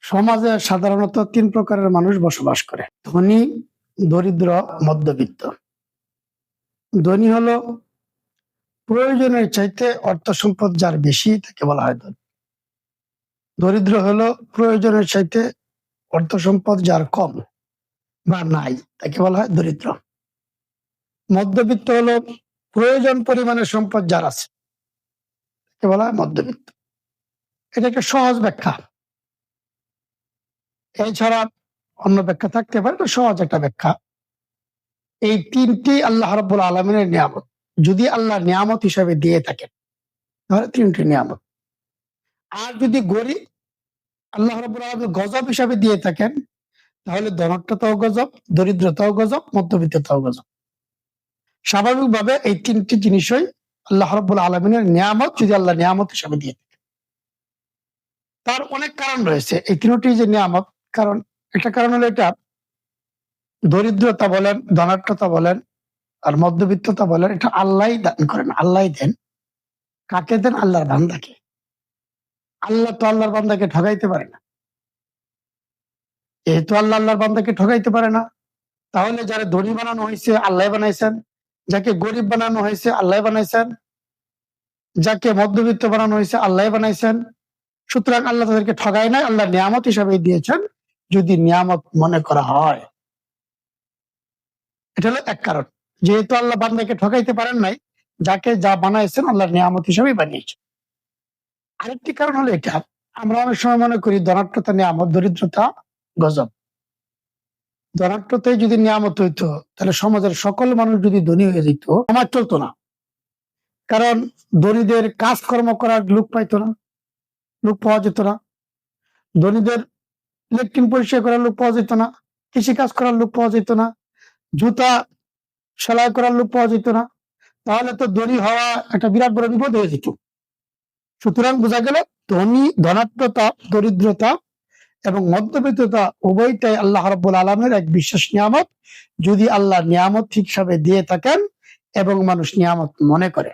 সমাজে সাধারণত তিন প্রকারের মানুষ বসবাস করে: ধনী, দরিদ্র, মধ্যবিত্ত। ধনী হলো প্রয়োজনের চাইতে অর্থ সম্পদ যার বেশি, তাকে বলা হয় ধনী। দরিদ্র হলো প্রয়োজনের চাইতে অর্থ সম্পদ যার কম বা নাই, তাকে বলা হয় দরিদ্র। মধ্যবিত্ত হলো প্রয়োজন পরিমাণের সম্পদ যার আছে, তাকে বলা হয় মধ্যবিত্ত। এটা একটা সহজ ব্যাখ্যা, এছাড়া অন্য ব্যাখ্যা থাকতে পারে, এটা সহজ একটা ব্যাখ্যা। এই তিনটি আল্লাহ রাব্বুল আলামিনের নিয়ামত। যদি আল্লাহ নিয়ামত হিসাবে দিয়ে থাকেন তাহলে তিনটি নিয়ামত। আর যদি গরিব আল্লাহ রাব্বুল আলামিন গজব হিসাবে দিয়ে থাকেন তাহলে ধনত্বতাও গজব, দরিদ্রতাও গজব, মধ্যবিত্ততাও গজব। স্বাভাবিকভাবে এই তিনটি জিনিসই আল্লাহ রাব্বুল আলামিনের নিয়ামত, যদি আল্লাহ নিয়ামত হিসাবে দিয়ে থাকেন। তার অনেক কারণ রয়েছে এই তিনটি যে নিয়ামত। কারণ একটা কারণ হলো এটা, দরিদ্রতা বলেন, ধনাত্মতা বলেন আর মধ্যবিত্ততা বলেন, এটা আল্লাহই দান করেন, আল্লাহই দেন। কাকে দেন? আল্লাহর বান্দাকে। আল্লাহ তো আল্লাহর বান্দাকে ঠকাইতে পারে না। যেহেতু আল্লাহ আল্লাহর বান্দাকে ঠকাইতে পারে না, তাহলে যারা ধনী বানানো হয়েছে আল্লাহ বানাইছেন, যাকে গরিব বানানো হয়েছে আল্লাহ বানাইছেন, যাকে মধ্যবিত্ত বানানো হয়েছে আল্লাহ বানাইছেন। সুতরাং আল্লাহ তাদেরকে ঠকায় নাই, আল্লাহ নিয়ামত হিসাবে দিয়েছেন, যদি নিয়ামত মনে করা হয়। এটা হলো এক কারণ। যেহেতু আল্লাহ বান্দাকে ঠকাইতে পারেন নাই, যাকে যা বানাইছেন আল্লাহ নিয়ামত হিসাবে বানিয়েছেন। আরেকটি কারণ হলো এটা, আমরা অনেক সময় মনে করি ধনাত্মতা নিয়ামত, দরিদ্রতা গজব। ধনাত্মতায় যদি নিয়ামত হইতো তাহলে সমাজের সকল মানুষ যদি ধনী হয়ে যেত, সমাজ চলতো না। কারণ ধনীদের কাজকর্ম করার লোক পাইতো না, লোক পাওয়া যেত না। ধনীদের ইলেকট্রিক পরিষ্কার করার লোক পাওয়া যেত না, কৃষি কাজ করার লোক পাওয়া যেত না, জুতা সেলাই করার লোক পাওয়া যেত না। তাহলে তো ধনী হওয়া একটা বিরাট বড় বিপদ হয়ে যেত। সুতরাং বোঝা গেল ধনাত্মতা, দরিদ্রতা এবং মধ্যবিত্ততা উভয়টাই আল্লাহ রাব্বুল আলামিনের এক বিশেষ নিয়ামত, যদি আল্লাহ নিয়ামত ঠিক হিসাবে দিয়ে থাকেন এবং মানুষ নিয়ামত মনে করে।